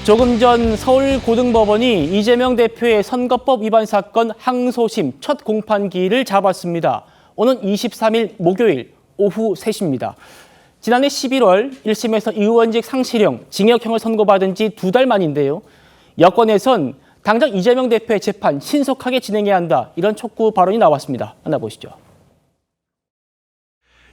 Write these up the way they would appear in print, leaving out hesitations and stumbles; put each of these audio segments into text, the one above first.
조금 전 서울고등법원이 이재명 대표의 선거법 위반 사건 항소심 첫 공판기일을 잡았습니다. 오는 23일 목요일 오후 3시입니다. 지난해 11월 1심에서 의원직 상실형, 징역형을 선고받은 지 2달 만인데요. 여권에선 당장 이재명 대표의 재판 신속하게 진행해야 한다, 이런 촉구 발언이 나왔습니다. 만나보시죠.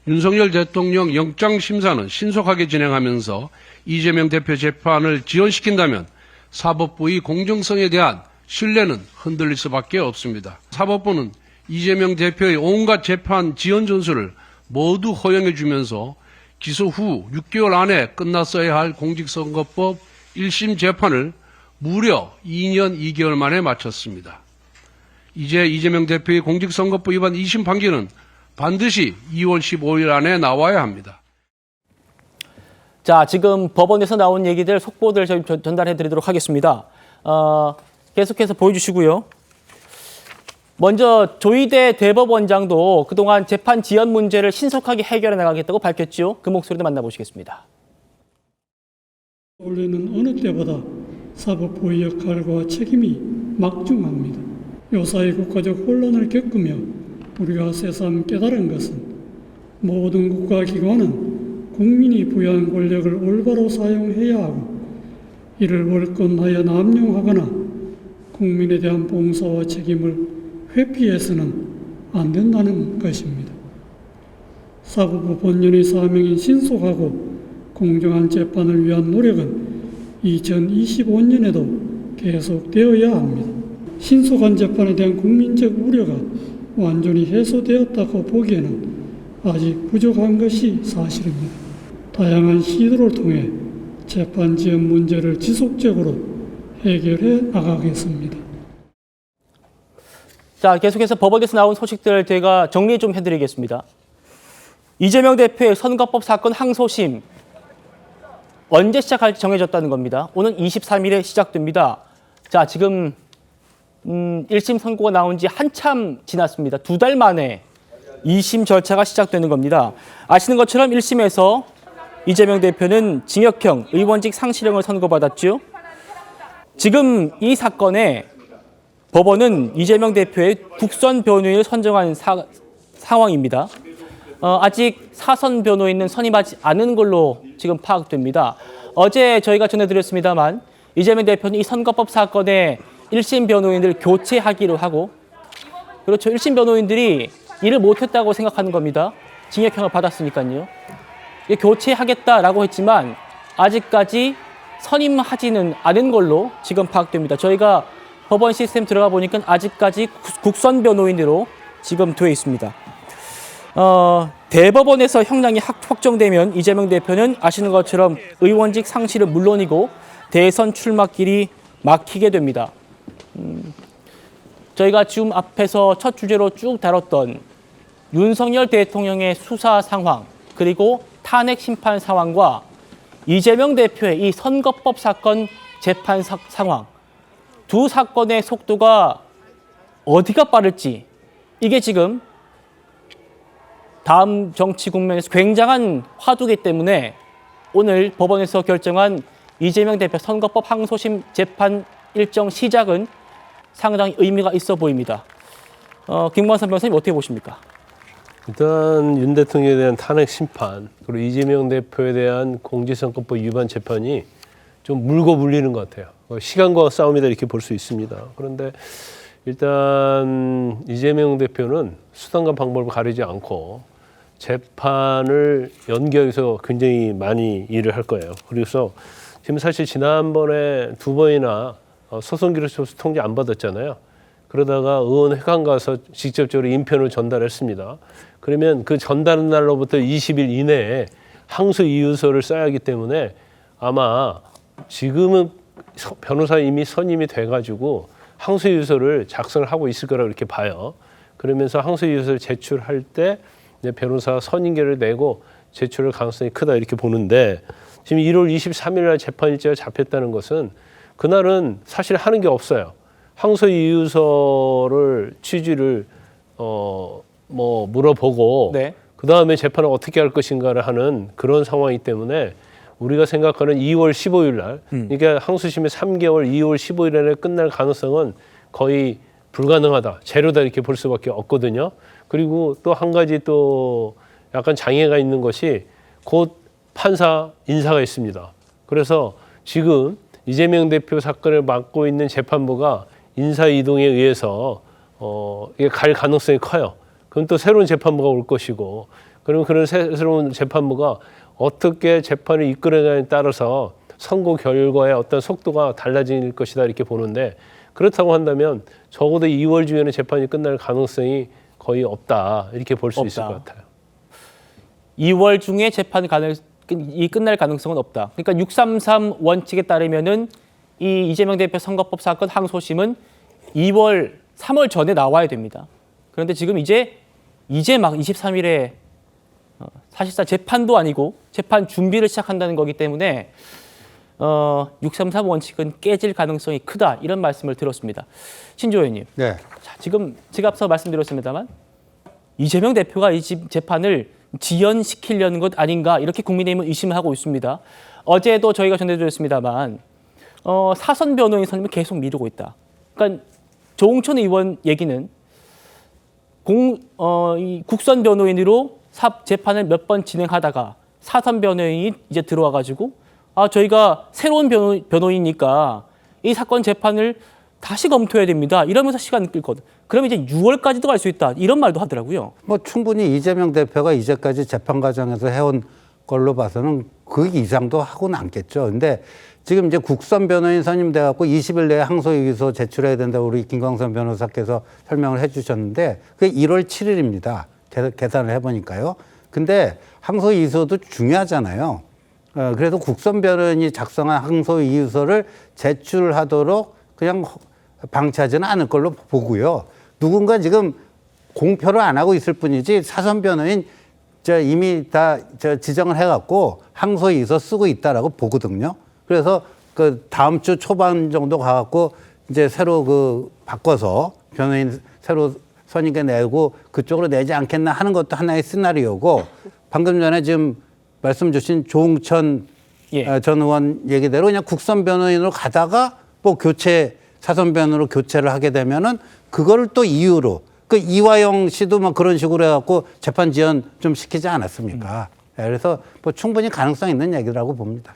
윤석열 대통령 영장심사는 신속하게 진행하면서 이재명 대표 재판을 지연시킨다면 사법부의 공정성에 대한 신뢰는 흔들릴 수밖에 없습니다. 사법부는 이재명 대표의 온갖 재판 지연 전술을 모두 허용해 주면서 기소 후 6개월 안에 끝났어야 할 공직선거법 1심 재판을 무려 2년 2개월 만에 마쳤습니다. 이제 이재명 대표의 공직선거법 위반 2심 판결은 반드시 2월 15일 안에 나와야 합니다. 자, 지금 법원에서 나온 얘기들, 속보들 저희 전달해 드리도록 하겠습니다. 계속해서 보여주시고요. 먼저 조희대 대법원장도 그동안 재판 지연 문제를 신속하게 해결해 나가겠다고 밝혔죠. 그 목소리도 만나보시겠습니다. 원래는 어느 때보다 사법부의 역할과 책임이 막중합니다. 요사이 국가적 혼란을 겪으며 우리가 새삼 깨달은 것은 모든 국가기관은 국민이 부여한 권력을 올바로 사용해야 하고 이를 월권하여 남용하거나 국민에 대한 봉사와 책임을 회피해서는 안 된다는 것입니다. 사법부 본연의 사명인 신속하고 공정한 재판을 위한 노력은 2025년에도 계속되어야 합니다. 신속한 재판에 대한 국민적 우려가 완전히 해소되었다고 보기에는 아직 부족한 것이 사실입니다. 다양한 시도를 통해 재판 지연 문제를 지속적으로 해결해 나가겠습니다. 자, 계속해서 법원에서 나온 소식들 제가 정리 좀 해드리겠습니다. 이재명 대표의 선거법 사건 항소심 언제 시작할지 정해졌다는 겁니다. 오는 23일에 시작됩니다. 자, 지금 1심 선고가 나온 지 한참 지났습니다. 2달 만에 2심 절차가 시작되는 겁니다. 아시는 것처럼 1심에서 이재명 대표는 징역형, 의원직 상실형을 선고받았죠. 지금 이 사건에 법원은 이재명 대표의 국선 변호인을 선정한 상황입니다. 아직 사선 변호인은 선임하지 않은 걸로 지금 파악됩니다. 어제 저희가 전해드렸습니다만 이재명 대표는 이 선거법 사건에 1심 변호인을 교체하기로 하고, 그렇죠, 1심 변호인들이 일을 못했다고 생각하는 겁니다. 징역형을 받았으니까요. 교체하겠다라고 했지만 아직까지 선임하지는 않은 걸로 지금 파악됩니다. 저희가 법원 시스템 들어가 보니까 아직까지 국선 변호인으로 지금 되어 있습니다. 대법원에서 형량이 확정되면 이재명 대표는 아시는 것처럼 의원직 상실은 물론이고 대선 출마길이 막히게 됩니다. 저희가 지금 앞에서 첫 주제로 쭉 다뤘던 윤석열 대통령의 수사 상황, 그리고 탄핵 심판 상황과 이재명 대표의 이 선거법 사건 재판 상황, 두 사건의 속도가 어디가 빠를지, 이게 지금 다음 정치 국면에서 굉장한 화두이기 때문에 오늘 법원에서 결정한 이재명 대표 선거법 항소심 재판 일정 시작은 상당히 의미가 있어 보입니다. 김광선 변호사님 어떻게 보십니까? 일단 윤 대통령에 대한 탄핵 심판, 그리고 이재명 대표에 대한 공직선거법 위반 재판이 좀 물고 물리는 것 같아요. 시간과 싸움이다 이렇게 볼 수 있습니다. 그런데 일단 이재명 대표는 수단과 방법을 가리지 않고 재판을 연기해서 굉장히 많이 일을 할 거예요. 그래서 지금 사실 지난번에 2번이나 소송기록서 통지 안 받았잖아요. 그러다가 의원회관 가서 직접적으로 인편을 전달했습니다. 그러면 그 전달 날로부터 20일 이내에 항소 이유서를 써야 하기 때문에 아마 지금은 변호사 이미 선임이 돼가지고 항소 이유서를 작성을 하고 있을 거라고 이렇게 봐요. 그러면서 항소 이유서를 제출할 때 변호사 선임계를 내고 제출할 가능성이 크다 이렇게 보는데, 지금 1월 23일 날 재판 일자가 잡혔다는 것은 그날은 사실 하는 게 없어요. 항소 이유서를 취지를 물어보고, 네, 그 다음에 재판을 어떻게 할 것인가를 하는 그런 상황이기 때문에 우리가 생각하는 2월 15일 날, 그러니까 항소심이 3개월 2월 15일 에 끝날 가능성은 거의 불가능하다, 제로다 이렇게 볼 수밖에 없거든요. 그리고 또 한 가지 또 약간 장애가 있는 것이 곧 판사 인사가 있습니다. 그래서 지금 이재명 대표 사건을 맡고 있는 재판부가 인사 이동에 의해서 이게 갈 가능성이 커요. 그럼 또 새로운 재판부가 올 것이고, 그러면 그런 새로운 재판부가 어떻게 재판을 이끌어가냐에 따라서 선고 결과의 어떤 속도가 달라질 것이다 이렇게 보는데, 그렇다고 한다면 적어도 2월 중에는 재판이 끝날 가능성이 거의 없다 이렇게 볼 수 있을 것 같아요. 2월 중에 이 끝날 가능성은 없다. 그러니까 633 원칙에 따르면은 이 이재명 대표 선거법 사건 항소심은 3월 전에 나와야 됩니다. 그런데 지금 이제 막 23일에 사실상 재판도 아니고 재판 준비를 시작한다는 거기 때문에 633 원칙은 깨질 가능성이 크다, 이런 말씀을 들었습니다. 신조 의원님. 네. 자, 지금 제가 앞서 말씀드렸습니다만 이재명 대표가 이 재판을 지연시키려는 것 아닌가, 이렇게 국민의힘은 의심을 하고 있습니다. 어제도 저희가 전해드렸습니다만 사선 변호인 선임을 계속 미루고 있다. 그러니까 조홍천 의원 얘기는 이 국선 변호인으로 재판을 몇 번 진행하다가 사선 변호인이 이제 들어와가지고 저희가 새로운 변호인이니까 이 사건 재판을 다시 검토해야 됩니다, 이러면서 시간을 끌거든. 그러면 이제 6월까지도 갈 수 있다, 이런 말도 하더라고요. 뭐 충분히 이재명 대표가 이제까지 재판 과정에서 해온 걸로 봐서는 그 이상도 하고는 않겠죠. 근데 지금 이제 국선 변호인 선임돼 갖고 20일 내에 항소유기소 제출해야 된다고 우리 김광선 변호사께서 설명을 해 주셨는데 그게 1월 7일입니다. 계산을 해보니까요. 근데 항소유기소도 중요하잖아요. 그래서 국선 변호인이 작성한 항소유기소를 제출하도록 그냥 방치하지는 않을 걸로 보고요. 누군가 지금 공표를 안 하고 있을 뿐이지 사선 변호인 이미 다 지정을 해갖고 항소유기소 쓰고 있다라고 보거든요. 그래서 그 다음 주 초반 정도 가갖고 이제 새로 바꿔서 변호인 새로 선임해 내고 그쪽으로 내지 않겠나 하는 것도 하나의 시나리오고, 방금 전에 지금 말씀 주신 조홍천 전 의원 얘기대로 그냥 국선 변호인으로 가다가 뭐 사선 변호로 교체를 하게 되면은 그거를 또 이유로 이화영 씨도 막 그런 식으로 해갖고 재판 지연 좀 시키지 않았습니까? 그래서 뭐 충분히 가능성 있는 얘기라고 봅니다.